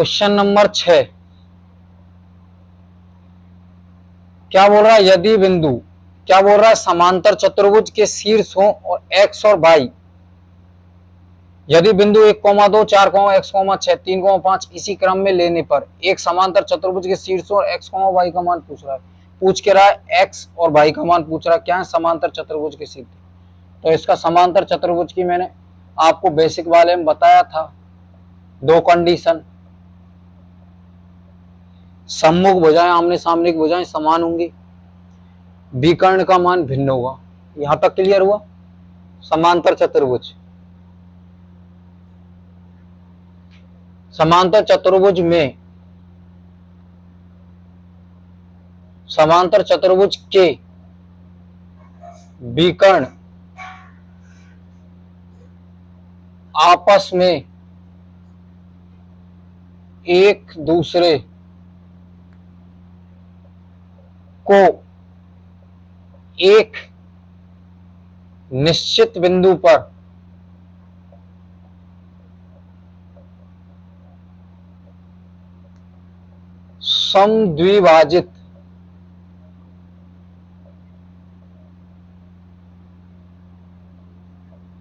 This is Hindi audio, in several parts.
क्वेश्चन नंबर 6 क्या बोल रहा है, यदि बिंदु क्या बोल रहा है, समांतर चतुर्भुज के शीर्ष हो और x और y, यदि बिंदु 1,2 4,x,6 3,5 इसी क्रम में लेने पर एक समांतर चतुर्भुज के शीर्ष और x, y का मान पूछ रहा है, पूछ के रहा है x और y का मान पूछ रहा है, क्या है समांतर चतुर्भुज के शीर्ष। तो इसका समांतर चतुर्भुज की मैंने आपको बेसिक वाले में बताया था, दो कंडीशन, सम्मुख भुजाएं आमने सामने की भुजाएं समान होंगी, विकर्ण का मान भिन्न होगा। यहां तक क्लियर हुआ। समांतर चतुर्भुज, समांतर चतुर्भुज में समांतर चतुर्भुज के विकर्ण आपस में एक दूसरे को एक निश्चित बिंदु पर समद्विभाजित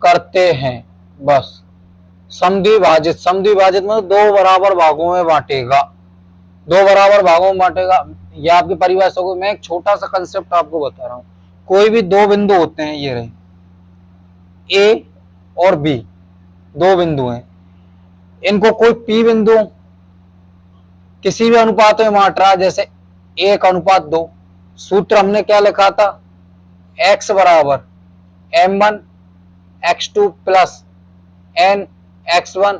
करते हैं। बस समद्विभाजित, समद्विभाजित मतलब दो बराबर भागों में बांटेगा, दो बराबर भागों में बांटेगा। यह आपकी परिभाषा को मैं एक छोटा सा कंसेप्ट आपको बता रहा हूं। कोई भी दो बिंदु होते हैं, ये रहे ए और बी, दो बिंदु हैं, इनको कोई पी बिंदु किसी भी अनुपात में बांट रहा है, जैसे 1:2। सूत्र हमने क्या लिखा था, x बराबर m1 x2 plus n x1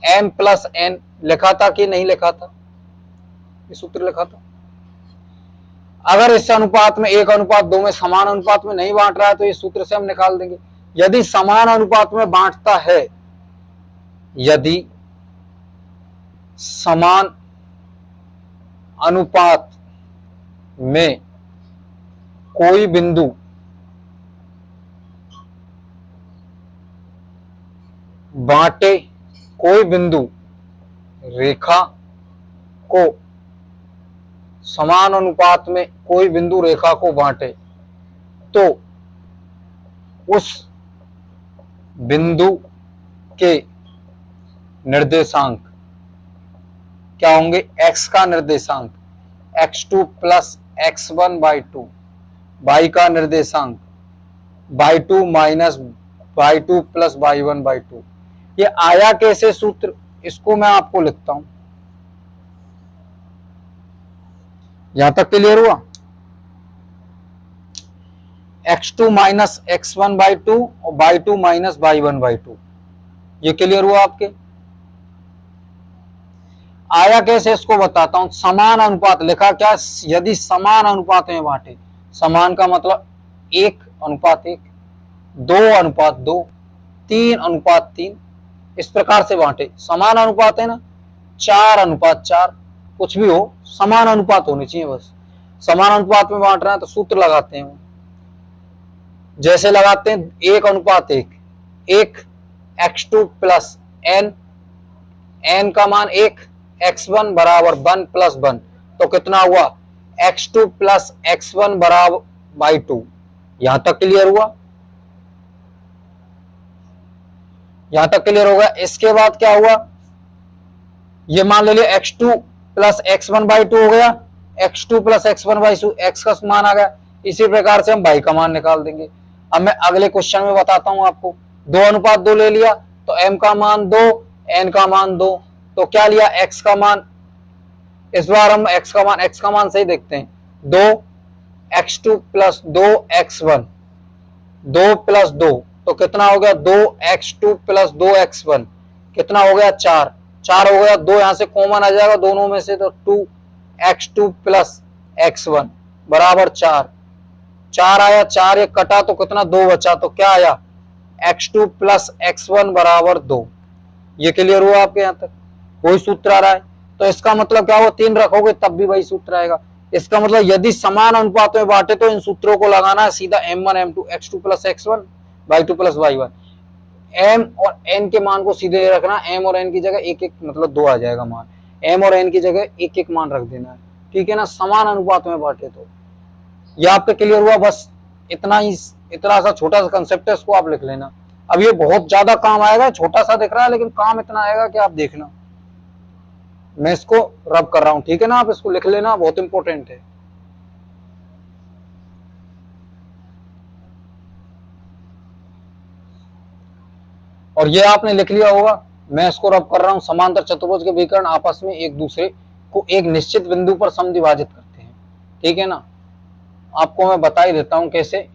m plus n लिखा था कि नहीं लिखा था, ये सूत्र लिखा था। अगर इस अनुपात में 1:2 में समान अनुपात में नहीं बांट रहा है तो ये सूत्र से हम निकाल देंगे। यदि समान अनुपात में बांटता है, यदि समान अनुपात में कोई बिंदु बांटे, कोई बिंदु रेखा को समान अनुपात में कोई बिंदु रेखा को बांटे, तो उस बिंदु के निर्देशांक क्या होंगे, x का निर्देशांक x2 प्लस x1/2, y का निर्देशांक y2 minus y2 plus y1/2। ये आया कैसे सूत्र, इसको मैं आपको लिखता हूं। यहां तक क्लियर हुआ। x2 माइनस x1/2 और y2 माइनस y1/2, ये क्लियर हुआ आपके। आया कैसे इसको बताता हूं। समान अनुपात लिखा क्या, यदि समान अनुपात में बांटे, समान का मतलब 1:1, 2:2, 3:3, इस प्रकार से बांटे। समान अनुपात है ना, 4:4, कुछ भी हो, समान अनुपात होने चाहिए। बस समान अनुपात में बांट रहे हैं तो सूत्र लगाते हैं, जैसे लगाते हैं 1:1, 1 x2 प्लस n, n का मान 1, x1 बराबर 1 प्लस 1, तो कितना हुआ x2 प्लस x1 बराबर 2। यहां तक क्लियर हुआ, यहां तक क्लियर होगा। इसके बाद क्या हुआ, ये मान ले लिया x2 प्लस x1/2 हो गया, x2 प्लस x1/2, x का मान आ गया। इसी प्रकार से हम y का मान निकाल देंगे। अब मैं अगले क्वेश्चन में बताता हूं आपको। 2:2 ले लिया तो m का मान 2, n का मान 2, तो क्या लिया x का मान, इस बार हम x का मान सही देखते हैं, 2x2 प्लस 2x1, 2 प्लस 2 तो कितना हो गया, 2x2 प्लस 2x1 कितना हो गया, 4 हो गया। 2 यहां से कॉमन आ जाएगा दोनों में से, तो 2x2 प्लस x1 बराबर 4 आया। 4 एक कटा तो कितना, 2 बचा, तो क्या आया x2 प्लस x1 बराबर 2। ये क्लियर हुआ आपके यहां तक, वही सूत्र आ रहा है। तो इसका मतलब क्या हुआ, 3 रखोगे तब भी वही सूत्र आएगा। इसका मतलब यदि समान अनुपात में बांटे तो इन सूत्रों को लगाना है सीधा, m1 m2 x2 plus x1 y2 plus y1। m और n के मान को सीधे रखना, m और n की जगह एक एक मतलब 2 आ जाएगा मान। m और n की जगह एक एक मान रख देना है, ठीक है ना, समान अनुपात में बांटे। तो ये आपके क्लियर हुआ, बस इतना ही, इतना सा छोटा सा कंसेप्ट है, इसको आप लिख लेना। अब ये बहुत ज्यादा काम आएगा, छोटा सा दिख रहा है लेकिन काम इतना आएगा कि आप देखना, मैं इसको रब कर रहा हूं, ठीक है ना, आप इसको लिख लेना, बहुत इंपॉर्टेंट है। और ये आपने लिख लिया होगा, मैं इसको रब कर रहा हूं, समांतर चतुर्भुज के विकर्ण आपस में एक दूसरे को एक निश्चित बिंदु पर समद्विभाजित करते हैं, ठीक है ना। आपको मैं बता ही देता हूं कैसे।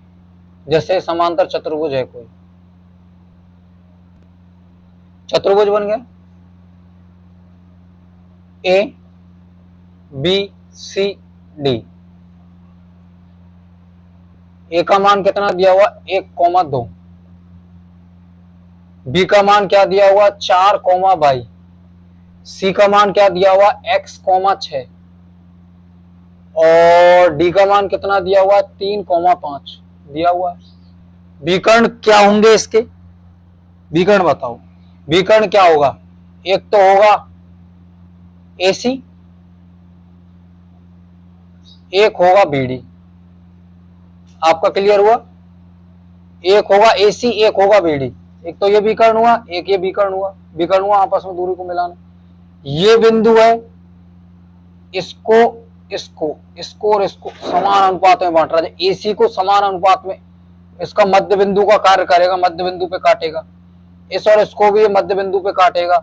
जैसे समांतर चतुर्भुज है, कोई चतुर्भुज बन गया, ए बी सी डी, ए का मान कितना दिया हुआ 1,2, बी का मान क्या दिया हुआ 4,22, सी का मान क्या दिया हुआ x,6, और डी का मान कितना दिया हुआ 3,5 दिया हुआ है। विकर्ण क्या होंगे इसके, विकर्ण बताओ, विकर्ण क्या होगा, एक तो होगा AC, एक होगा BD। आपका क्लियर हुआ, एक होगा AC, एक होगा BD, एक तो ये विकर्ण हुआ, एक ये विकर्ण हुआ, विकर्ण हुआ आपस में दूरी को मिलाना। ये बिंदु है, इसको इसको इसको और इसको समान अनुपात में बांट रहा है, AC को समान अनुपात में इसका मध्य बिंदु का कार्य करेगा, मध्य बिंदु पे काटेगा, इस और इसको भी मध्य बिंदु पे काटेगा।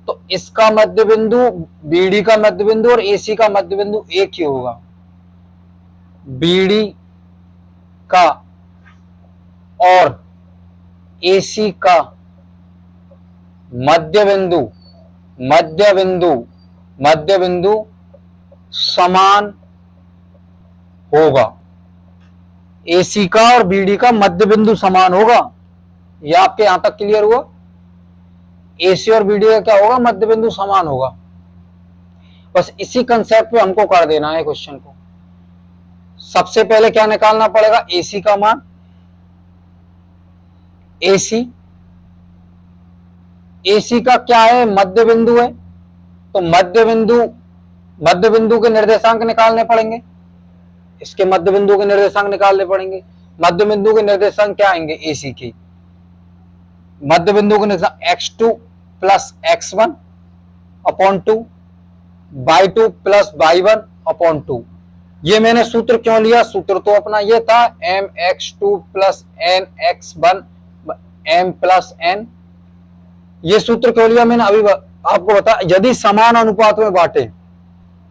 तो इसका मध्य बिंदु, BD का मध्य बिंदु और AC का मध्य बिंदु एक ही होगा। BD का और AC का मध्य बिंदु मध्य बिंदु मध्य बिंदु समान होगा, AC का और BD का मध्य बिंदु समान होगा। यह आपके यहां तक क्लियर हुआ, AC और BD का क्या होगा, मध्य बिंदु समान होगा। बस इसी कंसेप्ट पे हमको कर देना है क्वेश्चन को। सबसे पहले क्या निकालना पड़ेगा, AC का मान, AC का क्या है, मध्य बिंदु है, तो मध्य बिंदु के निर्देशांक निकालने पड़ेंगे, इसके मध्य बिंदु के निर्देशांक निकालने पड़ेंगे। मध्य बिंदु के निर्देशांक क्या आएंगे, AC की मध्य बिंदु के निर्देशांक x2 plus x1 upon 2 y2 plus y1 upon 2। ये मैंने सूत्र क्यों लिया, सूत्र तो अपना ये था mx2 plus nx1 m plus n। ये सूत्र क्यों लिया मैंने, अभी आपको बता। यदि समान अनुपात में बांटे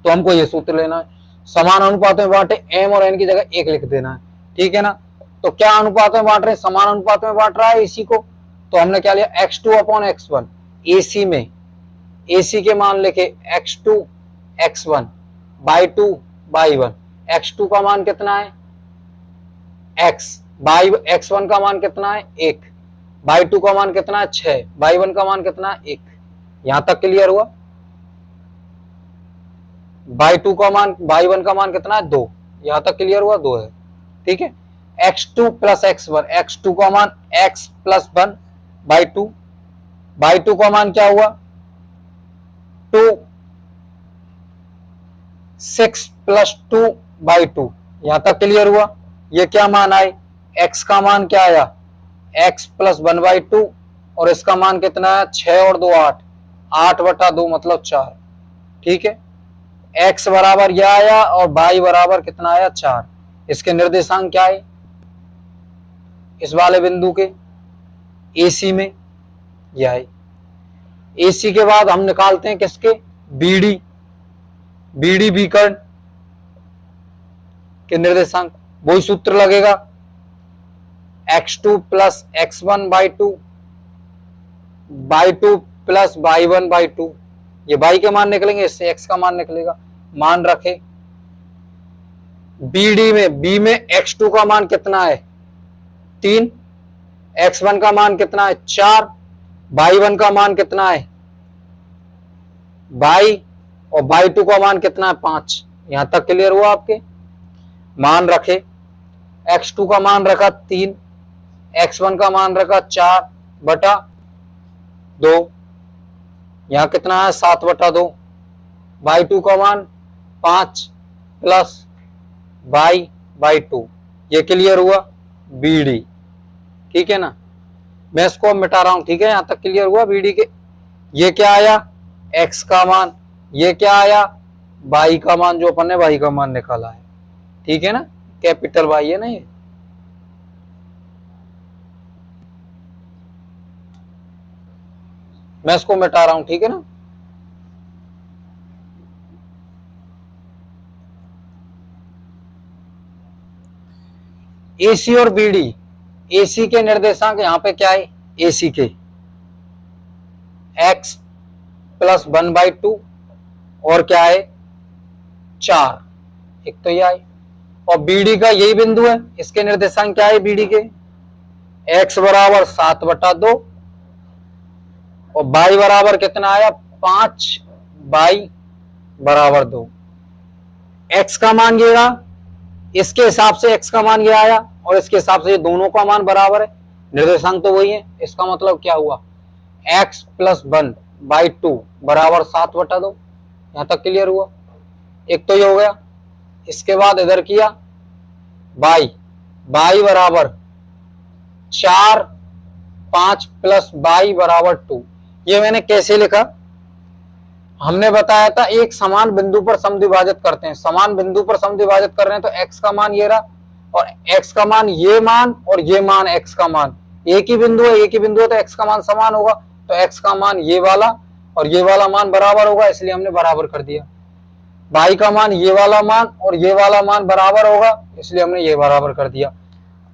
तो हमको ये सूत्र लेना है, समान अनुपात में बांटे, m और n की जगह 1 लिख देना है, ठीक है ना। तो क्या अनुपात में बांट रहे हैं, समान अनुपात में बांट रहा है AC को, तो हमने क्या लिया x2 अपॉन x1। AC में AC के मान लिखे x2 x1 y2 y1। x2 का मान कितना है x, x1 का मान कितना है 1, y2 का मान कितना है 6, y1 का मान कितना है 1। यहां तक क्लियर हुआ। y2 का मान, y1 का मान कितना है 2, यहां तक क्लियर हुआ, 2 है, ठीक है। x2 प्लस x1, x2 का मान x प्लस 1 y2, y2 का मान क्या हुआ 2, 6 प्लस 2 by 2। यहां तक क्लियर हुआ। ये क्या मान आए, x का मान क्या आया x प्लस 1/2 और इसका मान कितना है 6 और 2 8, 8/2 मतलब 4, ठीक है। x बराबर यह आया और y बराबर कितना आया 4। इसके निर्देशांक क्या है इस वाले बिंदु के AC में, यह है। AC के बाद हम निकालते हैं किसके, BD विकर्ण के निर्देशांक। वही सूत्र लगेगा x2 plus x1 by 2 y2 plus y1 by 2। ये y के मान निकलेंगे, इससे x का मान निकलेगा। मान रखे B में x2 का मान कितना है 3, x1 का मान कितना है 4, y1 का मान कितना है y और y2 का मान कितना है 5। यहां तक क्लियर हुआ आपके। मान रखे x2 का मान रखा 3, x1 का मान रखा 4/2, यहां कितना है 7/2, y2 का मान 5 प्लस y/2, ये क्लियर हुआ BD, ठीक है ना। मैं इसको अब मिटा रहा हूं, ठीक है, यहां तक क्लियर हुआ BD के। ये क्या आया x का मान, ये क्या आया y का मान, जो अपन ने y का मान निकाला है, ठीक है ना, कैपिटल Y है ना ये। मैं इसको मिटा रहा हूं, ठीक है ना। AC और BD, AC के निर्देशांक यहाँ पे क्या है, AC के x प्लस 1/2 और क्या है 4, एक तो ये आए। और BD का यही बिंदु है, इसके निर्देशांक क्या है BD के, x बराबर 7/2 और y बराबर कितना आया 5, y बराबर 2। x का मान ये रहा, इसके हिसाब से x का मान ये आया और इसके हिसाब से ये दोनों का मान बराबर है, निर्देशांक तो वही है। इसका मतलब क्या हुआ x प्लस 1/2 बराबर 7/2, यहां तक क्लियर हुआ। एक तो ये हो गया, इसके बाद इधर किया y बराबर 4, 5 प्लस y बराबर 2। ये मैंने कैसे लिखा, हमने बताया था एक समान बिंदु पर समद्विभाजित करते हैं, समान बिंदु पर समद्विभाजित कर रहे हैं तो x का मान ये रहा और x का मान ये मान और ये मान x का मान एक ही बिंदु है, एक ही बिंदु है तो x का मान समान होगा, तो x का मान ये वाला और ये वाला मान बराबर होगा, इसलिए हमने बराबर कर दिया। y का मान ये वाला मान और ये वाला मान बराबर होगा, इसलिए हमने ये बराबर कर दिया।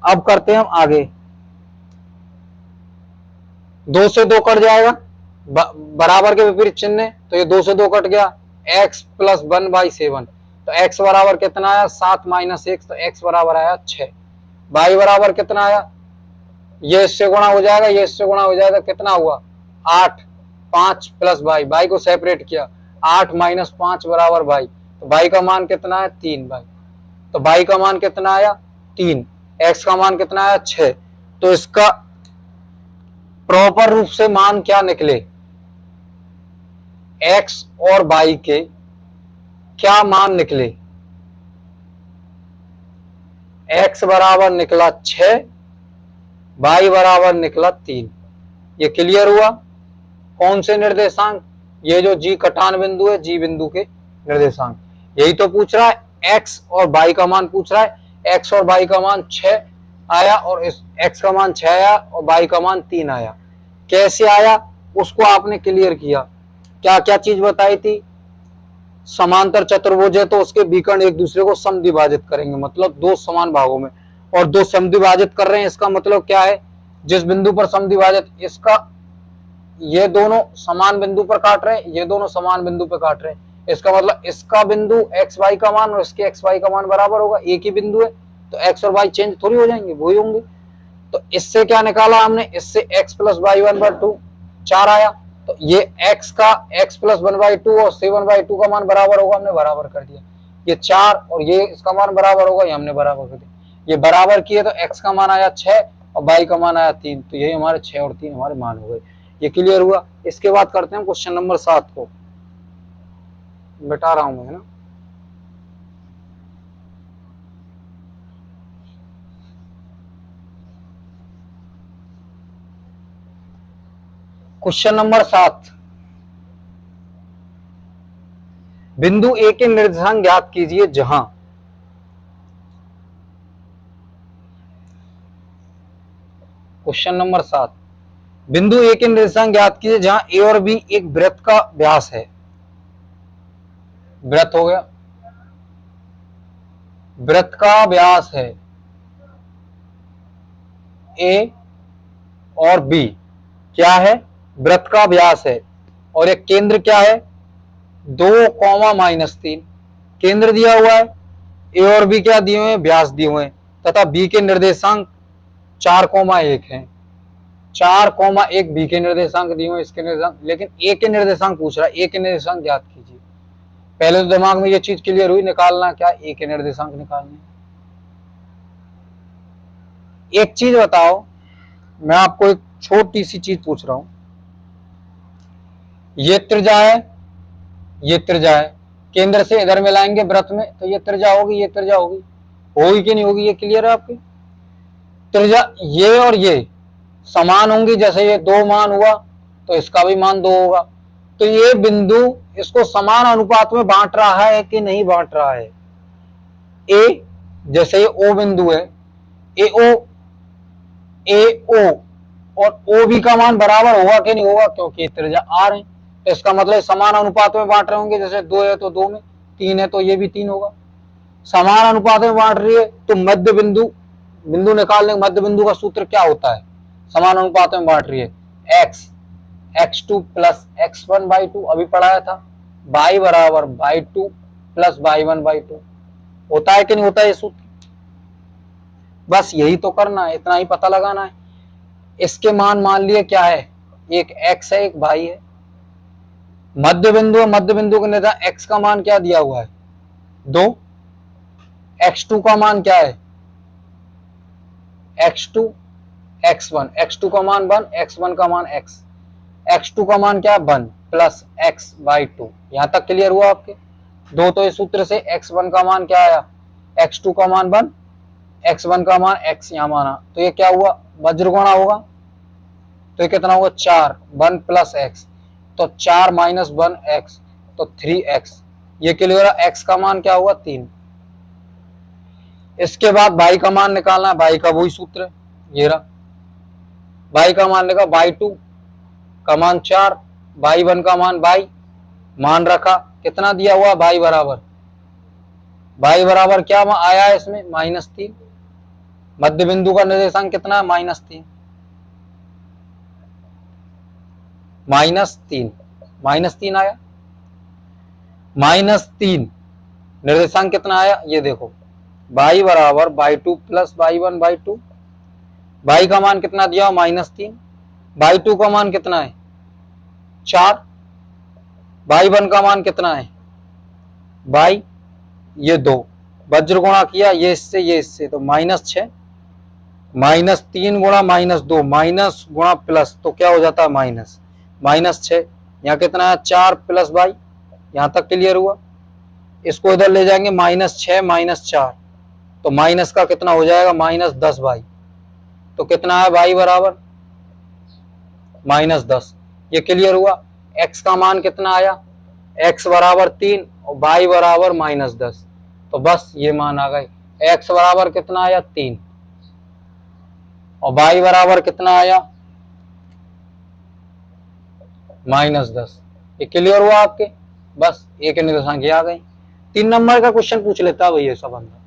अब करते हैं हम आगे, 2 से 2 कट जाएगा, बराबर के विपरीत चिन्ह, तो ये 2 से 2 कट गया, x प्लस 1/7, तो x बराबर कितना आया 7 माइनस 1, तो x बराबर आया 6। y बराबर कितना आया, ये इससे गुणा हो जाएगा, ये इससे गुणा हो जाएगा, कितना हुआ 8, 5 प्लस y को सेपरेट किया, 8 माइनस 5 बराबर y, तो y का मान कितना है 3y, तो y का मान कितना आया 3, x का मान कितना आया 6। तो इसका प्रॉपर रूप से मान क्या निकले, x और y के क्या मान निकले, x बराबर निकला 6, y बराबर निकला 3। ये क्लियर हुआ। कौन से निर्देशांक, ये जो G कटान बिंदु है, G बिंदु के निर्देशांक, यही तो पूछ रहा है, x और y का मान पूछ रहा है, x और y का मान 6 आया और इस x का मान 6 आया और y का मान 3 आया। कैसे आया उसको आपने क्लियर किया, क्या क्या चीज बताई थी, समांतर चतुर्भुज है तो उसके विकर्ण एक दूसरे को समद्विभाजित करेंगे, मतलब 2 समान भागों में, और 2 समद्विभाजित कर रहे हैं, इसका मतलब क्या है, जिस बिंदु पर समद्विभाजित, इसका ये दोनों समान बिंदु पर काट रहे हैं, ये दोनों समान बिंदु पर काट रहे हैं, इसका मतलब इसका बिंदु x y का मान और इसके x y का मान बराबर होगा, एक ही बिंदु है तो x और y चेंज थोड़ी हो जाएंगे, वही होंगे। तो इससे क्या निकाला हमने, इससे x प्लस वाई 1/2 4 आया, तो ये x का x प्लस 1/2 और 7/2 का मान बराबर होगा, हमने बराबर कर दिया। ये 4 और ये इसका मान बराबर होगा, ये हमने बराबर कर दिया। ये बराबर किए तो x का मान आया 6 और y का मान आया 3, तो यही हमारे 6 और 3 हमारे मान हो गए। ये क्लियर हुआ। इसके बाद करते हैं क्वेश्चन नंबर 7 को, मिटा रहा हूं मैं, है ना। क्वेश्चन नंबर 7, बिंदु ए के निर्देशांक ज्ञात कीजिए जहां क्वेश्चन नंबर 7, बिंदु ए के निर्देशांक ज्ञात कीजिए जहां ए और बी एक वृत्त का व्यास है। वृत्त हो गया, वृत्त का व्यास है ए और बी, क्या है, वृत्त का व्यास है, और एक केंद्र क्या है 2,-3 केंद्र दिया हुआ है, ए और बी क्या दिए हुए हैं, व्यास दिए हुए हैं, तथा बी के निर्देशांक 4,1 हैं, 4,1 बी के निर्देशांक दिए हुए, इसके निर्देशांक, लेकिन ए के निर्देशांक पूछ रहा है, ए के निर्देशांक ज्ञात कीजिए। पहले तो दिमाग में ये चीज क्लियर हुई, निकालना क्या, ए के निर्देशांक निकालने। एक चीज बताओ, मैं आपको एक छोटी सी चीज पूछ रहा हूं, ये त्रिज्या है ये त्रिज्या है, केंद्र से इधर मिलाएंगे वृत्त में तो ये त्रिज्या होगी, ये त्रिज्या होगी कि नहीं होगी, ये क्लियर है आपके। त्रिज्या ये और ये समान होंगी, जैसे ये 2 मान हुआ तो इसका भी मान 2 होगा। तो ये बिंदु इसको समान अनुपात में बांट रहा है कि नहीं बांट रहा है। ए जैसे ये ओ बिंदु है, ए ओ और ओ बी का मान बराबर होगा कि नहीं होगा, क्योंकि त्रिज्या आर है, तो इसका मतलब समान अनुपात में बांट रहे होंगे। जैसे 2 है तो 2 में, 3 है तो ये भी 3 होगा। समान अनुपात में बांट रही है तो मध्य बिंदु निकालने, मध्य बिंदु का सूत्र क्या होता है, समान अनुपात में बांट रही है, x2 प्लस x1/2 अभी पढ़ाया था, y बराबर y2 प्लस y1/2 होता है कि नहीं होता है ये सूत्र। बस यही तो करना है, इतना ही पता लगाना है। इसके मान लिए क्या है, एक x है एक y है, मध्य बिंदु है, मध्य बिंदु के निर्धारक x का मान क्या दिया हुआ है 2, x2 का मान क्या है x2, x1 का मान 1, x1 का मान x, x2 का मान क्या 1 प्लस x/2। यहां तक क्लियर हुआ आपके। 2 तो इस सूत्र से x1 का मान क्या आया, x2 का मान 1, x1 का मान x यहां माना, तो ये क्या हुआ वज्रगुणा होगा, तो ये कितना होगा 4, 1 प्लस x, तो 4 माइनस 1 x, तो 3x। ये क्लियर है, x का मान क्या हुआ 3। इसके बाद y का मान निकालना है, y का वही सूत्र है, ये रहा, y का मान लेगा y2 का मान 4, y1 का मान y मान रखा, कितना दिया हुआ y बराबर क्या आया है इसमें -3, मध्य बिंदु का निर्देशांक कितना है -3, -3 आया, -3 निर्देशांक कितना आया ये देखो, y बराबर y2 प्लस y1/2, y का मान कितना दिया -3, y2 का मान कितना है 4, y1 का मान कितना है y ये 2, वज्रगुणा किया ये इससे तो -6, -3 गुणा -2 माइनस गुणा प्लस, तो क्या हो जाता है -6, यहाँ कितना है 4 प्लस y, यहां तक क्लियर हुआ। इसको इधर ले जाएंगे -6 -4, तो माइनस का कितना हो जाएगा -10y, तो कितना है y बराबर -10। ये क्लियर हुआ। x का मान कितना आया, x बराबर 3 और y बराबर -10, तो बस ये मान आ गए। x बराबर कितना आया 3 और y बराबर कितना आया -10। ये क्लियर हुआ आपके, बस एक निर्देशांक आ गई। 3 नंबर का क्वेश्चन पूछ लेता है भैया सब बंदा,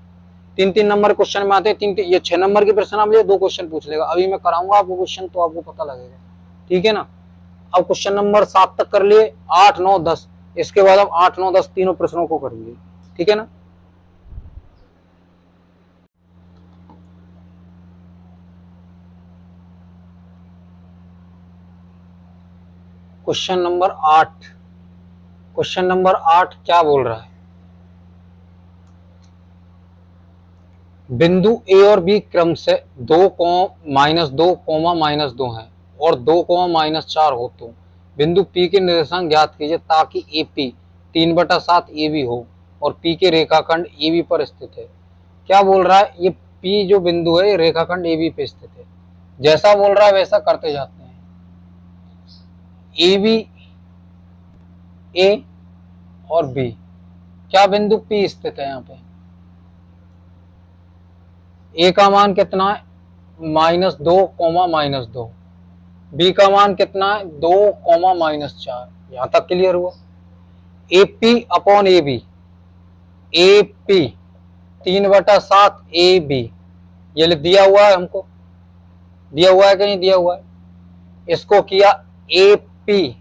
3 नंबर क्वेश्चन में आते हैं, ये 6 नंबर की प्रश्न आप लिए 2 क्वेश्चन पूछ लेगा। अभी मैं कराऊंगा आपको क्वेश्चन तो आपको पता लगेगा, ठीक है ना। अब क्वेश्चन नंबर 7 तक कर लिए, 8 9 10, इसके बाद हम 8 9 10 तीनों प्रश्नों को करेंगे, ठीक है ना। क्वेश्चन नंबर 8 क्या बोल रहा है, बिंदु ए और बी क्रम से 2, -2 है और 2, -4 हो तो बिंदु P के निर्देशांक ज्ञात कीजिए ताकि AP 3/7 AB हो और P के रेखाखंड AB पर स्थित है। क्या बोल रहा है, ये P जो बिंदु है रेखाखंड AB पे स्थित है। जैसा बोल रहा है वैसा करते जाते हैं। AB A और B, क्या बिंदु P स्थित है यहाँ पे, A का मान कितना है -2, -2, B का मान कितना है 2, -4, यहां तक क्लियर हुआ। AP upon AB, AP 3/7 AB, ये लिख दिया हुआ है, हमको दिया हुआ है कि नहीं दिया हुआ है। इसको किया AP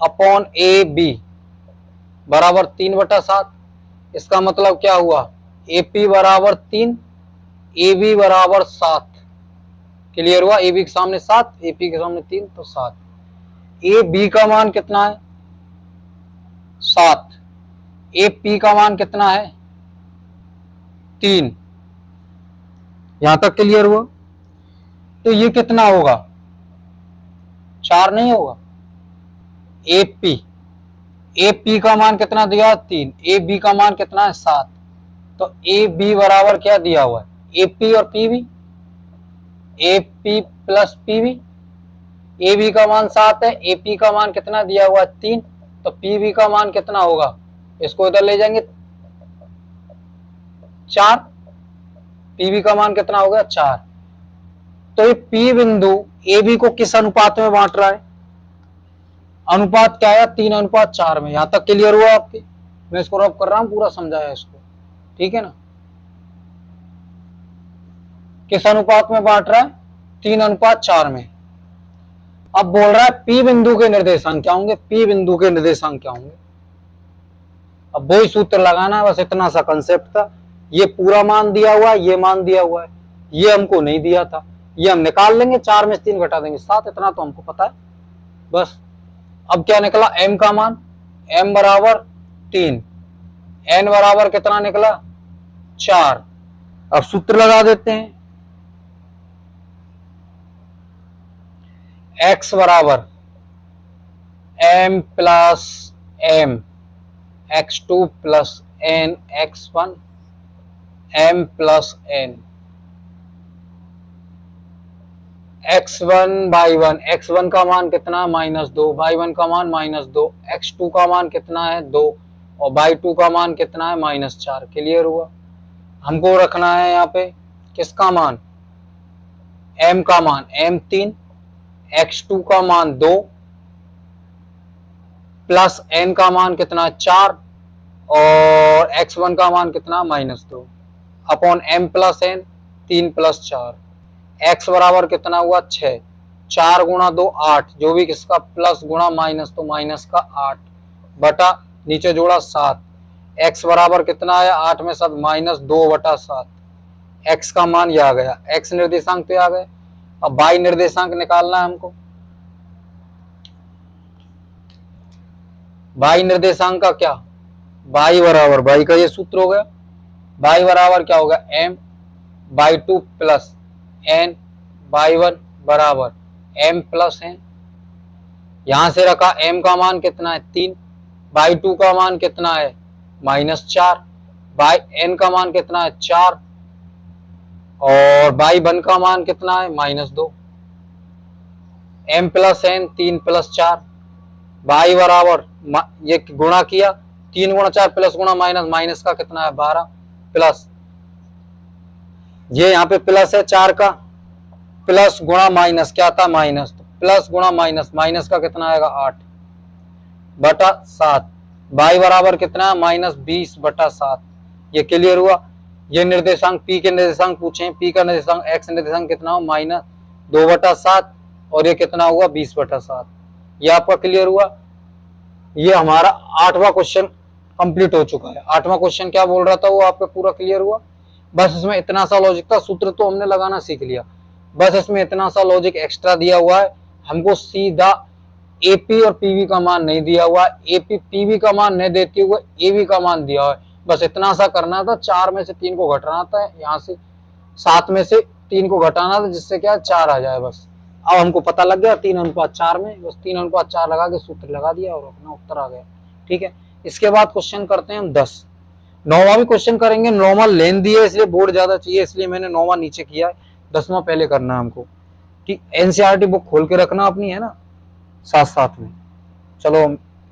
अपॉन AB बराबर 3/7, इसका मतलब क्या हुआ AP बराबर 3, AB बराबर 7, क्लियर हुआ। AB के सामने 7, AP के सामने 3, तो 7। AB का मान कितना है 7, AP का मान कितना है 3, यहां तक क्लियर हुआ। तो ये कितना होगा 4 नहीं होगा, AP ए पी का मान कितना दिया है 3, ए बी का मान कितना है 7, तो ए बी बराबर क्या दिया हुआ है ए पी और P B, A P plus P B. A B का मान 7 है, ए पी का मान कितना दिया हुआ है 3, तो पी बी का मान कितना होगा, इसको इधर ले जाएंगे 4, पी बी का मान कितना हो गया 4। तो ये पी बिंदु ए बी को किस अनुपात में बांट रहा है, अनुपात क्या है 3:4 में। यहां तक क्लियर हुआ आपके, मैं इसको रब कर रहा हूं, पूरा समझाया इसको, ठीक है ना। किस अनुपात में बांट रहा है 3:4 में। अब बोल रहा है पी बिंदु के निर्देशांक क्या होंगे, पी बिंदु के निर्देशांक क्या होंगे। अब वही सूत्र लगाना है, बस इतना सा कंसेप्ट था। ये पूरा मान दिया हुआ है, ये मान दिया हुआ है, ये हमको नहीं दिया था, ये हम निकाल लेंगे, 4 में से 3 घटा देंगे 7, इतना तो हमको पता है बस। अब क्या निकला m का मान, m बराबर 3, n बराबर कितना निकला 4। अब सूत्र लगा देते हैं, x बराबर m plus m x2 plus n x1 m plus n x1 y1, x1 का मान कितना -2, y1 का मान -2, x2 का मान कितना है 2 और y2 का मान कितना है -4। क्लियर हुआ। हमको रखना है यहाँ पे किसका मान, m का मान m 3, x2 का मान 2 प्लस n का मान कितना 4 और x1 का मान कितना -2 upon m plus n 3 plus 4। x बराबर कितना हुआ 6, 4 गुणा 2 8, जो भी किसका प्लस गुणा माइनस तो माइनस का 8 बटा नीचे जोड़ा 7। x बराबर कितना आया 8 में 7 -2 बटा 7। x का मान ये आ गया, x निर्देशांक पे आ गए। अब y निर्देशांक निकालना है हमको। y निर्देशांक का क्या, y बराबर y का ये सूत्र हो गया, y बराबर क्या होगा m y2 plus n y1 बराबर m प्लस n। यहां से रखा m का मान कितना है 3, y2 का मान कितना है -4, n का मान कितना है 4 और y1 का मान कितना है -2। m plus n 3 plus 4, y बराबर ये गुणा किया 3 गुणा 4 प्लस गुणा माइनस, माइनस का कितना है 12 प्लस ये यहाँ पे प्लस है 4 का, प्लस गुणा माइनस क्या था माइनस, तो प्लस गुणा माइनस, माइनस का कितना आएगा 8 बटा 7। y बराबर कितना है -20 बटा 7। ये क्लियर हुआ। ये निर्देशांक p के निर्देशांक पूछे, p का निर्देशांक x निर्देशांक कितना हो -2 बटा 7 और ये कितना हुआ 20 बटा 7। ये आपका क्लियर हुआ। ये हमारा 8वां क्वेश्चन कंप्लीट हो चुका है। 8वां क्वेश्चन क्या बोल रहा था वो आपका पूरा क्लियर हुआ। बस इसमें इतना सा लॉजिक था, सूत्र तो हमने लगाना सीख लिया, बस इसमें इतना सा लॉजिक एक्स्ट्रा दिया हुआ है। हमको सीधा एपी और पीवी का मान नहीं दिया हुआ, एपी पीवी का मान नहीं देते हुए एवी का मान दिया हुआ है। बस इतना सा करना था, 4 में से 3 को घटाना था, यहाँ से 7 में से 3 को घटाना था, जिससे क्या 4 आ जाए। बस अब हमको पता लग गया 3:4 में, बस 3:4 लगा के सूत्र लगा दिया और अपना उत्तर आ गया। ठीक है, इसके बाद क्वेश्चन करते हैं हम 10। 9वां भी क्वेश्चन करेंगे। 9वां लेंदी है इसलिए बोर्ड ज्यादा चाहिए, इसलिए मैंने 9वां नीचे किया है, 10वां पहले करना है हमको। ठीक, एनसीईआरटी बुक खोल के रखना अपनी, है ना, साथ साथ में। चलो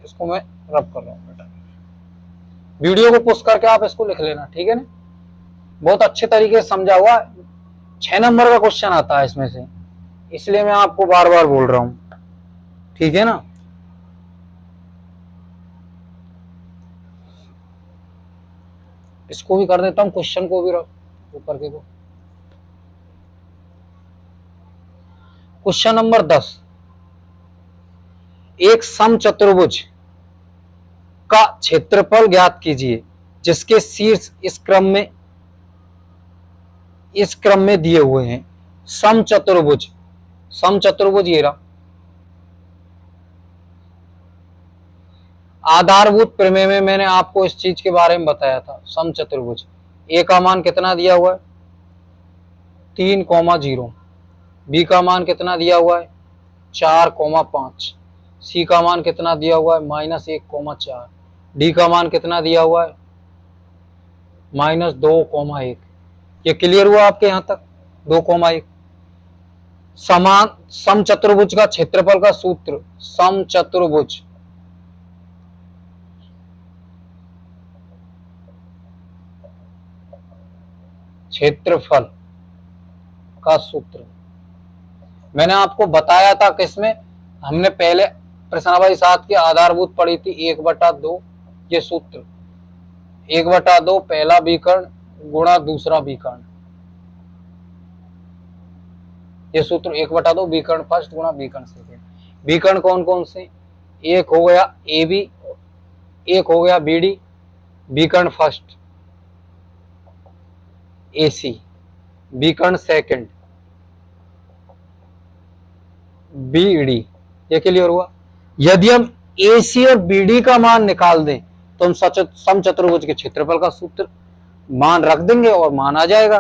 इसको मैं रब कर रहा हूँ बेटा, वीडियो को पुश करके आप इसको लिख लेना, ठीक है ना। बहुत अच्छे तरीके से समझा हुआ। 6 नंबर का क्वेश्चन आता है इसमें से, इसलिए मैं आपको बार बार बोल रहा हूं, ठीक है ना। इसको भी कर देता हूं, क्वेश्चन को भी ऊपर के को। क्वेश्चन नंबर 10, एक समचतुर्भुज का क्षेत्रफल ज्ञात कीजिए जिसके शीर्ष इस क्रम में दिए हुए हैं। समचतुर्भुज, समचतुर्भुज ये रहा। आधारभूत प्रमेय में मैंने आपको इस चीज के बारे में बताया था। समचतुर्भुज, ए का मान कितना दिया हुआ है 3,0, बी का मान कितना दिया हुआ है 4,5, सी का मान कितना दिया हुआ है -1,4, डी का मान कितना दिया हुआ है -2,1। ये क्लियर हुआ आपके यहां तक? 2,1। समान समचतुर्भुज का क्षेत्रफल का सूत्र, समचतुर्भुज क्षेत्रफल का सूत्र मैंने आपको बताया था किसमें, हमने पहले प्रश्नावली 7 की आधारभूत पढ़ी थी, 1/2 ये सूत्र, 1/2 पहला विकर्ण गुणा दूसरा विकर्ण, ये सूत्र 1/2 विकर्ण फर्स्ट गुणा विकर्ण सेकंड। विकर्ण कौन कौन से? एक हो गया ए बी, एक हो गया बी डी, विकर्ण फर्स्ट ए सी, विकर्ण सेकंड बी डी। ये क्लियर हुआ? यदि हम ए सी और बी डी का मान निकाल दें तो हम समचतुर्भुज के क्षेत्रफल का सूत्र मान रख देंगे और मान आ जाएगा।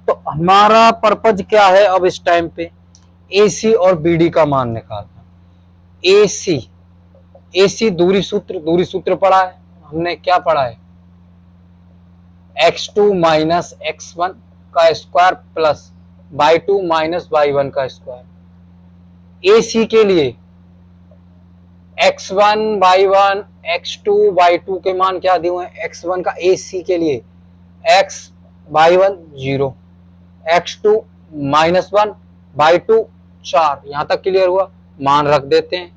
तो हमारा पर्पज क्या है अब इस टाइम पे? ए सी और बी डी का मान निकालना। ए सी दूरी सूत्र पढ़ा है हमने, क्या पढ़ा है? x2 माइनस x1 का square plus y2 minus y1 का स्क्वायर। ए सी के लिए x1 y1 x2 y2 के मान क्या दिए हुए हैं? x1 का ए सी के लिए x y1 0, x2 -1 y2 4। यहां तक क्लियर हुआ? मान रख देते हैं।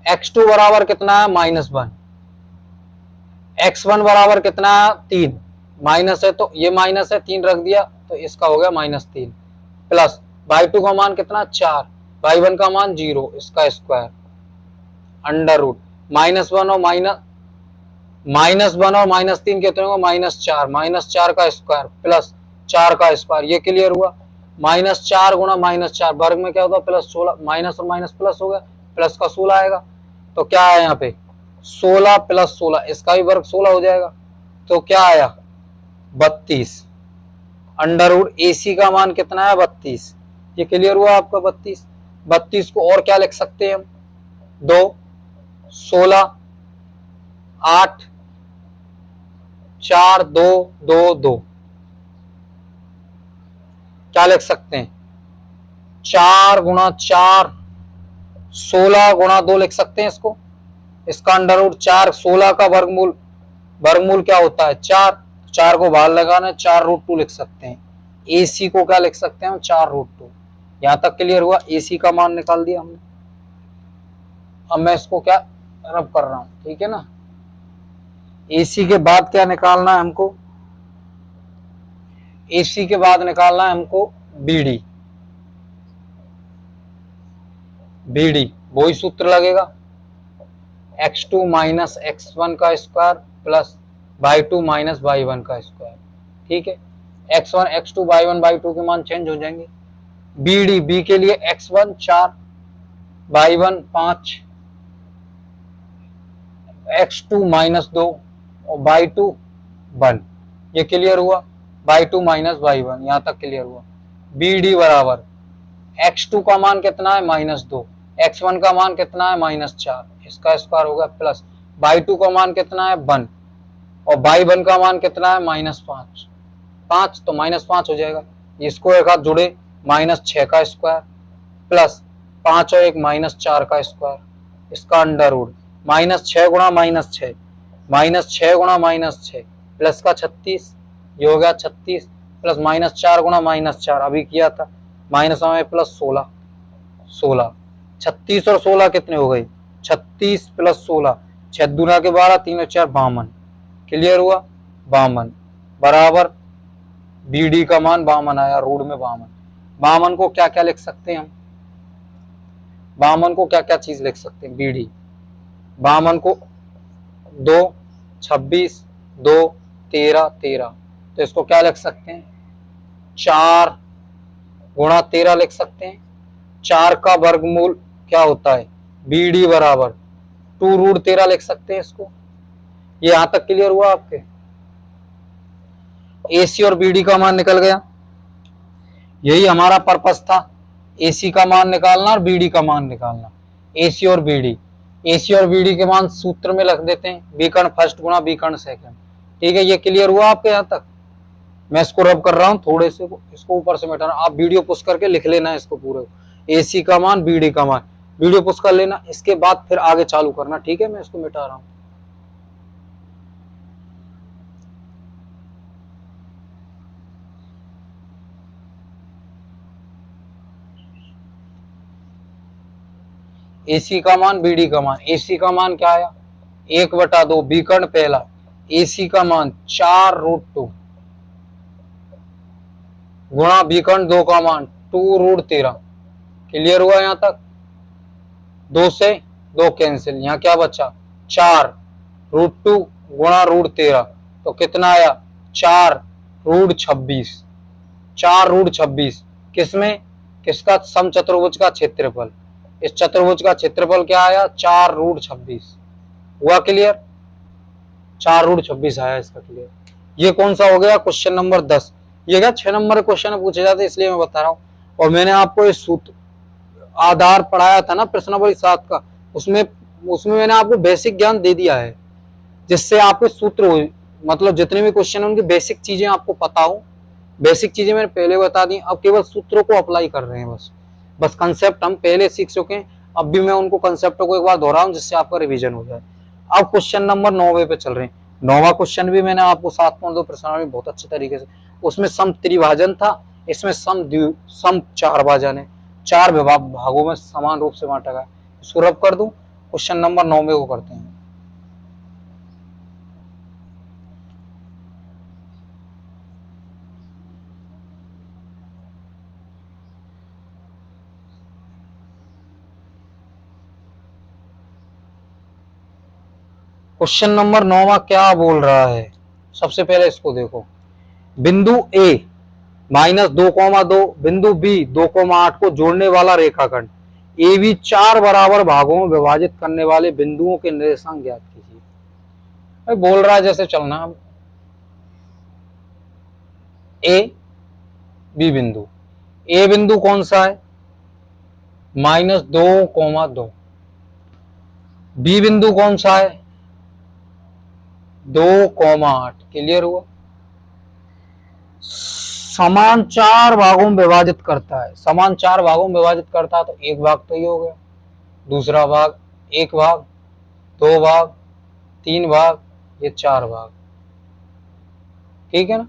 x2 बराबर कितना है? -1। x1 बराबर कितना है? 3। माइनस है तो ये माइनस है, 3 रख दिया तो इसका हो गया -3 प्लस y2 का मान कितना? 4, y1 का मान 0, इसका स्क्वायर अंडर रूट -1 और -3 कितने होगा? -4 का स्क्वायर प्लस 4 का स्क्वायर। ये क्लियर हुआ? -4 गुणा -4 वर्ग में क्या होता है? +16, माइनस और माइनस प्लस हो गया, प्लस का 16 आएगा। तो क्या है यहाँ पे? 16 + 16, इसका भी वर्ग 16 हो जाएगा। तो क्या आया? 32 अंडर रूट ए सी का मान कितना है? 32। ये क्लियर हुआ आपका? 32 को और क्या लिख सकते हैं हम? 2, 16, 8, 4, 2, 2, 2। क्या लिख सकते हैं? 4 गुणा 4, 16 गुणा 2 लिख सकते हैं इसको। इसका अंडर रूट 4, 16 का वर्गमूल क्या होता है? 4 को बाहर लगाना है, 4√2 लिख सकते हैं। ए सी को क्या लिख सकते हैं हम? 4√2। यहां तक क्लियर हुआ? ए सी का मान निकाल दिया हमने। अब मैं इसको क्या रब कर रहा हूं, ठीक है ना। ए सी के बाद क्या निकालना है हमको? ए सी के बाद निकालना है हमको बी डी। वही सूत्र लगेगा, x2 माइनस x1 का square plus y2 minus y1 का स्क्वायर। ठीक है, x1 x2 y1 y2 के मान चेंज हो जाएंगे। बी के लिए x1 4, y1 5, x2 -2 और y2 1। ये क्लियर हुआ? y2 माइनस y1, यहां तक क्लियर हुआ। बी बराबर x2 का मान कितना है? -2, x1 का मान कितना है? -4, इसका स्क्वायर होगा प्लस y2 का मान कितना है? 1 और y1 का मान कितना है? -5, 5 तो -5 हो जाएगा। इसको एक हाथ जुड़े, -6 का स्क्वायर प्लस 5 और 1 -4 का स्क्वायर, इसका अंडर रूट -6 गुणा -6, -6 गुणा -6 प्लस का 36, ये हो गया 36 प्लस -4 गुणा -4 अभी किया था, माइनस में प्लस 16, 36 और 16 कितने हो गए? 36 + 16, 6 दूना के 12, 3 और 4 52। क्लियर हुआ? 52 बराबर बी डी का मान 52 आया, रूट में 52। 52 को क्या क्या लिख सकते हैं हम? 52 को क्या क्या चीज लिख सकते हैं? बी डी 52 को 2, 26, 2, 13, 13, तो इसको क्या लिख सकते हैं? 4 गुणा 13 लिख सकते हैं। 4 का वर्गमूल क्या होता है? बी डी बराबर 2√13 लिख सकते हैं इसको। ये यहां तक क्लियर हुआ आपके? ए सी और बी डी का मान निकल गया। यही हमारा पर्पस था AC का मान निकालना और BD का मान निकालना। AC और BD, AC और BD के मान सूत्र में रख देते हैं, बी कर्ण फर्स्ट गुणा बी कर्ण सेकंड। ठीक है, ये क्लियर हुआ आपके यहाँ तक? मैं इसको रब कर रहा हूँ थोड़े से, इसको ऊपर से मिटाना, आप वीडियो पुश करके लिख लेना इसको पूरे, AC का मान BD का मान, वीडियो पुश कर लेना, इसके बाद फिर आगे चालू करना। ठीक है, मैं इसको मिटा रहा हूँ। AC का मान BD का मान, AC का मान क्या आया 1/2 बी कर्ण पहला, AC का मान 4√2 गुणा बी कर्ण 2 का मान 2√13। क्लियर हुआ यहाँ तक? 2 से 2 कैंसिल, यहाँ क्या बचा 4√2 गुणा √13, तो कितना आया 4√26। 4√26 किसमें, किसका, समचतुर्भुज का क्षेत्रफल। इस चतुर्भुज का क्षेत्रफल क्या आया 4√26। हुआ क्लियर? 4√26 आया इसका क्लियर। ये कौन सा हो गया क्वेश्चन नंबर 10। ये क्या 6 नंबर क्वेश्चन पूछे जाते इसलिए मैं बता रहा हूँ। और मैंने आपको इस सूत्र आधार पढ़ाया था ना प्रश्नावली 7 का, उसमें मैंने आपको बेसिक ज्ञान दे दिया है, जिससे आपके सूत्र हो, मतलब जितने भी क्वेश्चन है उनकी बेसिक चीजें आपको पता हो। बेसिक चीजें मैंने पहले बता दी, अब केवल सूत्रों को अप्लाई कर रहे हैं बस कंसेप्ट हम पहले सीख चुके हैं, अब भी मैं उनको कंसेप्टों को एक बार दोहराऊं जिससे आपका रिवीजन हो जाए। अब क्वेश्चन नंबर 9 पे चल रहे हैं। 9वां क्वेश्चन भी मैंने आपको 7.2 प्रश्नावली बहुत अच्छे तरीके से, उसमें सम त्रिभाजन था, इसमें सम चार भाजन है, 4 भागों में समान रूप से बांटा गया। इसको रब कर दूं, क्वेश्चन नंबर 9 को करते हैं। क्वेश्चन नंबर 9 क्या बोल रहा है, सबसे पहले इसको देखो। बिंदु A -2,2 बिंदु B 2,8 को जोड़ने वाला रेखाखंड AB 4 बराबर भागों में विभाजित करने वाले बिंदुओं के निर्देशांक ज्ञात कीजिए। भाई बोल रहा है जैसे चलना। अब A B बिंदु, A बिंदु कौन सा है -2,2, B बिंदु कौन सा है 2,8। क्लियर हुआ? समान 4 भागों में विभाजित करता है, समान 4 भागों में विभाजित करता है, तो एक भाग तो ये हो गया, दूसरा भाग, एक भाग, 2 भाग, 3 भाग, ये 4 भाग। ठीक है ना,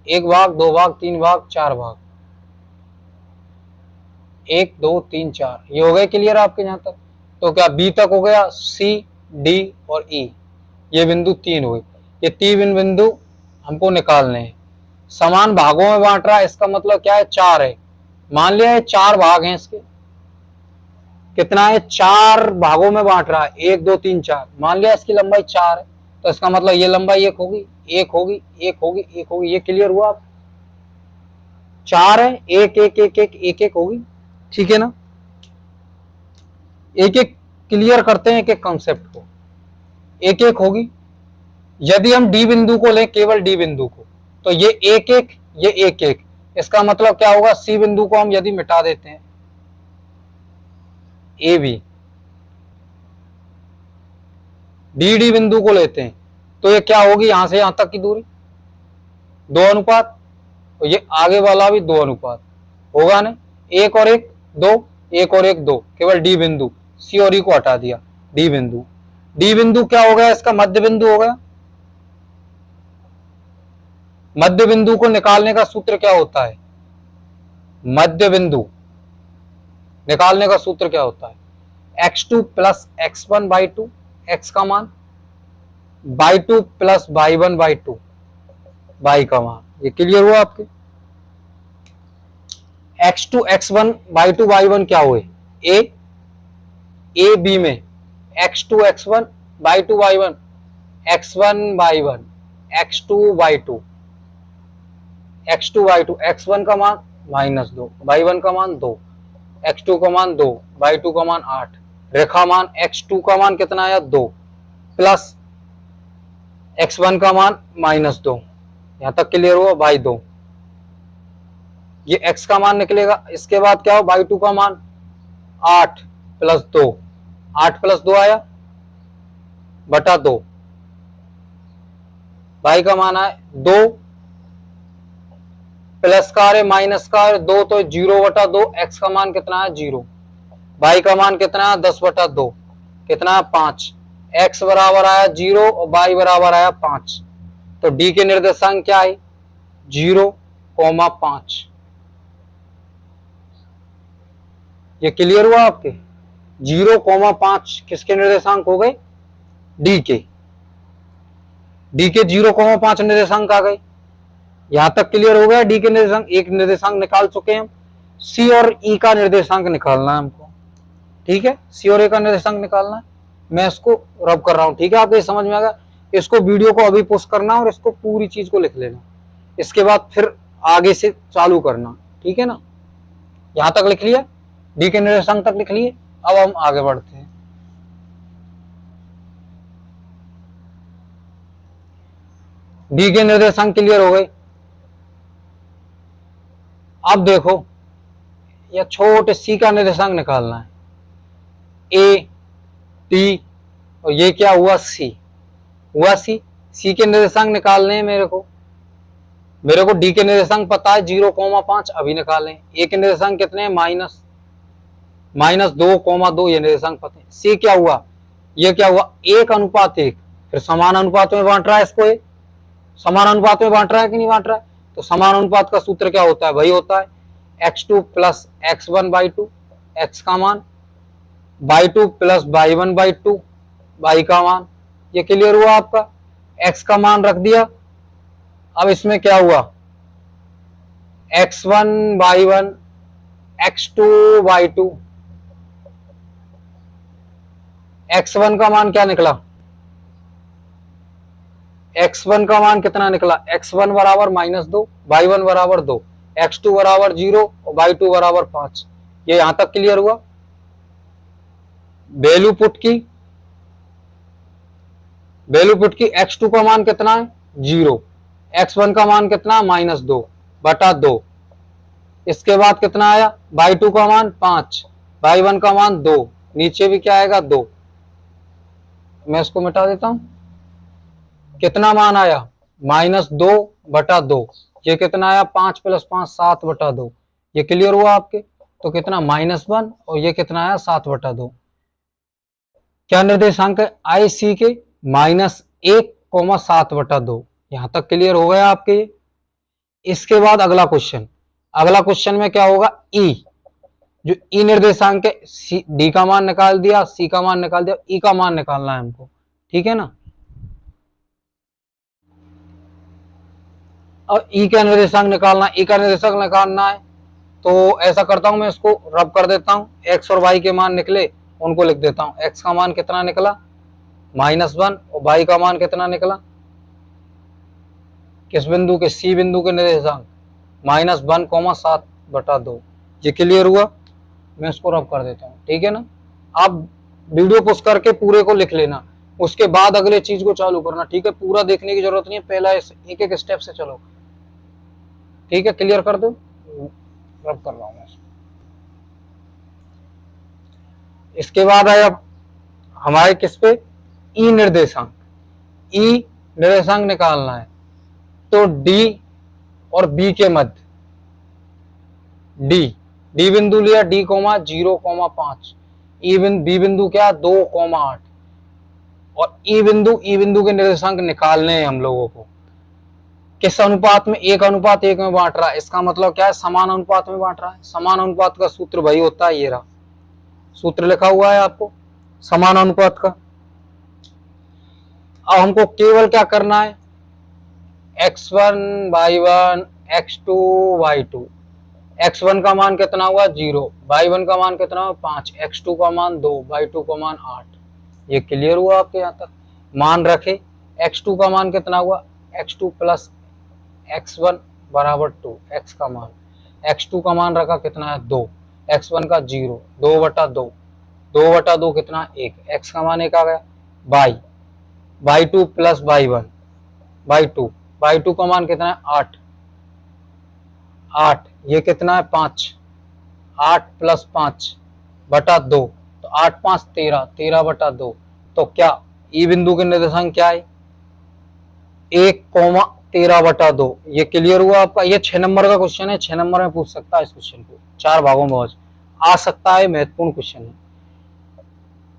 1 भाग, 2 भाग, 3 भाग, 4 भाग, 1 2 3 4, ये हो गए क्लियर आपके यहाँ तक? तो क्या बी तक हो गया, सी डी और ई, ये बिंदु 3 हुए। ये 3 बिंदु हमको निकालने हैं। समान भागों में बांट रहा है, इसका मतलब क्या है 4 है। मान लिया ये 4 भाग हैं इसके, कितना है 4 भागों में बांट रहा है, 1 2 3 4, मान लिया इसकी लंबाई 4 है, तो इसका मतलब ये लंबाई 1 होगी, 1 होगी, 1 होगी, 1 होगी। ये क्लियर हुआ आप? 4 है, 1 1 1 1 1 1 होगी। ठीक है ना, एक एक क्लियर करते हैं एक एक कॉन्सेप्ट को, एक एक होगी। यदि हम डी बिंदु को लें, केवल डी बिंदु को, तो ये 1 1, ये 1 1, इसका मतलब क्या होगा, सी बिंदु को हम यदि मिटा देते हैं, ए बी, डी डी बिंदु को लेते हैं, तो ये क्या होगी, यहां से यहां तक की दूरी 2 अनुपात, तो ये आगे वाला भी 2 अनुपात होगा ना, 1 और 1 2, 1 और 1 2, केवल डी बिंदु, सी और ई को हटा दिया। डी बिंदु, डी बिंदु क्या हो गया, इसका मध्य बिंदु हो गया। मध्य बिंदु को निकालने का सूत्र क्या होता है, मध्य बिंदु निकालने का सूत्र क्या होता है, x2 प्लस x1/2, x का मान, y2 प्लस y1/2, y का मान। ये क्लियर हुआ आपके? x2 x1 y2 y1 क्या हुए, a b में x2 x1 y2 y1, x1 y1, x2 y2, x2 y2, x1 का मान -2, y1 का मान 2, x2 का मान 2, y2 का मान 8, रेखा मान x2 का मान कितना आया 2, प्लस x1 का मान -2। यहां तक क्लियर हुआ, y2, ये x का मान निकलेगा। इसके बाद क्या हो, बाई टू का मान 8 प्लस 2, 8 प्लस 2 आया बटा 2, बाई का मान आया 2 प्लस का है माइनस का है 2, तो 0 बटा 2, x का मान कितना है 0, बाई का मान कितना है 10 बटा 2, कितना है 5, x बराबर आया 0 और बाई बराबर आया 5। तो d के निर्देशांक क्या है 0,5। ये क्लियर हुआ आपके, 0,5 किसके निर्देशांक हो गए, d के 0,5 निर्देशांक आ गए। यहां तक क्लियर हो गया, डी के निर्देशांक, एक निर्देशांक निकाल चुके हैं हम, सी और ई का निर्देशांक निकालना है हमको, ठीक है, सी और ए का निर्देशांक निकालना है। मैं इसको रब कर रहा हूं, ठीक है, आपको समझ में आ गया। इसको वीडियो को अभी पोस्ट करना और इसको पूरी चीज को लिख लेना, इसके बाद फिर आगे से चालू करना, ठीक है ना। यहां तक लिख लिया, डी के निर्देशांक तक लिख लिए। अब हम आगे बढ़ते हैं। डी के निर्देशांक क्लियर हो गए। अब देखो, या छोटे सी का निर्देशांक निकालना है, ए टी, और ये क्या हुआ सी, हुआ सी। सी के निर्देशांक निकालने हैं मेरे को डी के निर्देशांक पता है 0,5, अभी निकालें। ए के निर्देशांक कितने हैं -2,2, ये निर्देशांक पता है। सी क्या हुआ, ये क्या हुआ 1:1, फिर समान अनुपात में बांट रहा है इसको, ये समान अनुपात में बांट रहा है कि नहीं बांट रहा है। तो समान अनुपात का सूत्र क्या होता है, वही होता है x2 प्लस x1/2, x का मान, y2 प्लस y1/2, y का मान। ये क्लियर हुआ आपका, x का मान रख दिया। अब इसमें क्या हुआ, x1y1, x2y2, x1 का मान क्या निकला, x1 का मान कितना निकला, x1 बराबर -2, y1 बराबर 2, x2 बराबर 0 और y2 बराबर 5। ये यहां तक क्लियर हुआ। वैल्यू पुट की x2 का मान कितना है 0, x1 का मान कितना -2 बटा 2। इसके बाद कितना आया, y2 का मान 5, y1 का मान 2, नीचे भी क्या आएगा 2। मैं इसको मिटा देता हूं। कितना मान आया -2 बटा 2, ये कितना आया 5 + 5 7 बटा 2। ये क्लियर हुआ आपके। तो कितना -1 और ये कितना आया 7 बटा 2। क्या निर्देशांक है आई सी के -1, 7 बटा 2। यहां तक क्लियर हो गया आपके। इसके बाद अगला क्वेश्चन में क्या होगा, ई, जो ई निर्देशांक है, डी का मान निकाल दिया, सी का मान निकाल दिया, ई का मान निकालना है हमको, ठीक है ना। और ई का निर्देशांक निकालना है। तो ऐसा करता हूं, मैं इसको रब कर देता हूं, एक्स और वाई के मान निकले उनको लिख देता हूं। एक्स का मान कितना निकला -1 और वाई का मान कितना निकला, किस बिंदु के, सी बिंदु के निर्देशांक -1, 7 बटा 2। ये क्लियर हुआ। मैं इसको रब कर देता हूं, ठीक है ना। आप वीडियो पोस्ट करके पूरे को लिख लेना, उसके बाद अगले चीज को चालू करना, ठीक है। पूरा देखने की जरूरत नहीं है, पहला एक एक स्टेप से चलो, ठीक है। क्लियर कर दो, रब कर रहा हूं मैं। इसके बाद आया हमारे किस पे, ई निर्देशांक निकालना है। तो डी और बी के मध्य, डी बिंदु लिया, डी 0,5, बी बिंदु क्या 2,8 और ई बिंदु के निर्देशांक निकालने हैं हम लोगों को। किस अनुपात में, 1:1 में बांट रहा है। इसका मतलब क्या है, समान अनुपात में बांट रहा है। समान अनुपात का सूत्र वही होता है, ये रहा सूत्र लिखा हुआ है आपको समान अनुपात का। अब हमको केवल क्या करना है, x1 y1 x2 y2। x1 का मान कितना हुआ 0, y1 का मान कितना हुआ 5, x2 का मान 2, y2 का मान 8। ये क्लियर हुआ आपके यहाँ तक। मान रखे, x2 का मान कितना हुआ, x2 प्लस x1 बराबर 2, x का मान, x2 का मान रखा कितना है 2, x1 का 0, 2 बटा 2, 2 बटा 2 कितना 1, x का मान 1 आ गया। y2 प्लस y2 का मान कितना है 8, ये कितना है 5, 8 + 5/2, तो 8 × 5 = 13, 13/2। तो क्या ई बिंदु के निर्देशांक क्या है 1,13/2। ये क्लियर हुआ आपका। ये 6 नंबर का क्वेश्चन है, 6 नंबर में पूछ सकता है इस क्वेश्चन को, 4 भागों में आ सकता है, महत्वपूर्ण क्वेश्चन है।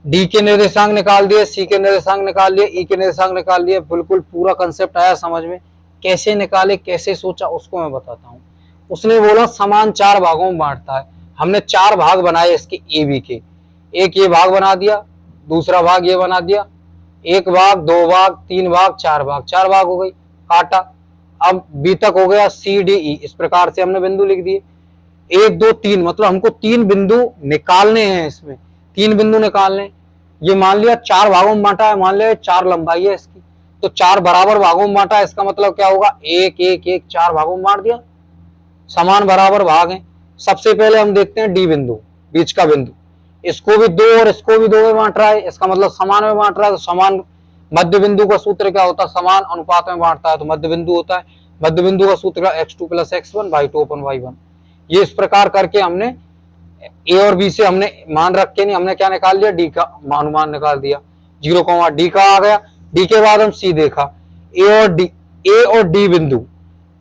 डी के निर्देशांक निकाल दिए, सी के निर्देशांक निकाल लिए, ई के निर्देशांक निकाल लिए, बिल्कुल पूरा कंसेप्ट आया समझ में। कैसे निकाले, कैसे सोचा, उसको मैं बताता हूँ। उसने बोला समान 4 भागों में बांटता है, हमने 4 भाग बनाए इसके ए बी के। एक ये भाग बना दिया, दूसरा भाग ये बना दिया, 1 भाग, 2 भाग, 3 भाग, 4 भाग, 4 भाग हो गई, काटा। अब बी तक हो गया, सी डी ई, इस प्रकार से हमने बिंदु लिख दिए। 1 2 3 मतलब हमको 3 बिंदु निकालने हैं, इसमें 3 बिंदु निकालने। ये मान लिया 4 भागों में बांटा है, मान लिया 4 लंबाई है इसकी, तो 4 बराबर भागों में बांटा है, इसका मतलब क्या होगा 1 1 1 4 भागों में बांट दिया, समान बराबर भाग है। सबसे पहले हम देखते हैं डी बिंदु, बीच का बिंदु, इसको भी 2 और इसको भी 2 में बांट रहा है, इसका मतलब समान में बांट रहा है। तो समान मध्य बिंदु का सूत्र क्या होता है, समान अनुपात में बांटता है तो मध्य बिंदु होता है। मध्य बिंदु का सूत्र x2 + x1/2/y1। ये इस प्रकार करके हमने ए और बी से हमने मान रख के नहीं, हमने क्या निकाल लिया, डी का अनुमान निकाल दिया। 0, डी का आ गया। डी के बाद हम सी देखा, ए और डी बिंदु,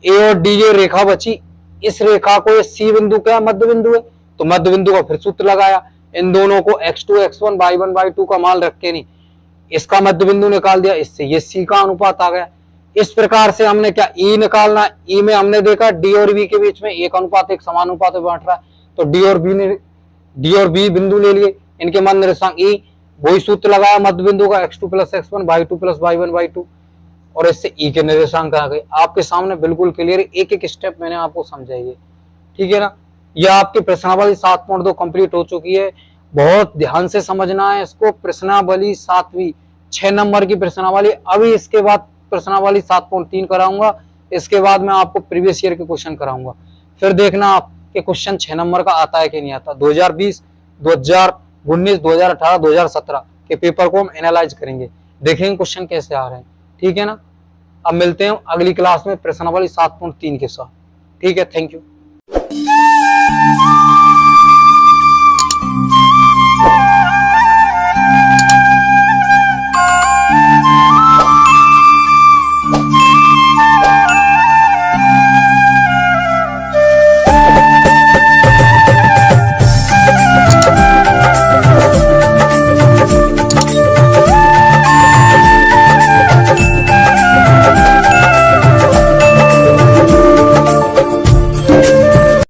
ए और डी ये रेखा बची, इस रेखा को ये सी बिंदु क्या मध्य बिंदु है, तो मध्य बिंदु का फिर सूत्र लगाया। इन दोनों को x2 x1/1/2 का मान रख के नहीं, इसका मध्य बिंदु निकाल दिया, इससे ये सी का अनुपात आ गया। इस प्रकार से हमने क्या ई निकालना, ई में हमने देखा डी और बी के बीच में 1:1 समानुपात में बांट रहा है, तो डी और बी बिंदु ले लिए, इनके मध्य निर्देशांक ई, वही सूत्र लगाया मध्य बिंदु का x2 + x1/2 + y1/2, और इससे ई के निर्देशांक आ गए। आपके सामने बिल्कुल क्लियर, एक एक स्टेप मैंने आपको समझाई है, ठीक है ना। यह आपकी प्रश्नावली 7.2 कंप्लीट हो चुकी है। बहुत ध्यान से समझना है इसको। प्रश्नावली 7वीं 6 नंबर की प्रश्नावली, अभी इसके बाद प्रश्नावली 7.3 कराऊंगा, इसके बाद मैं आपको प्रीवियस ईयर के क्वेश्चन कराऊंगा। फिर देखना आपके क्वेश्चन 6 नंबर का आता है कि नहीं आता। 2020, 2019, 2018, 2017 के पेपर को हम एनालाइज करेंगे, देखेंगे क्वेश्चन कैसे आ रहे हैं, ठीक है ना। अब मिलते हैं अगली क्लास में प्रश्नावली 7.3 के साथ, ठीक है। Thank you.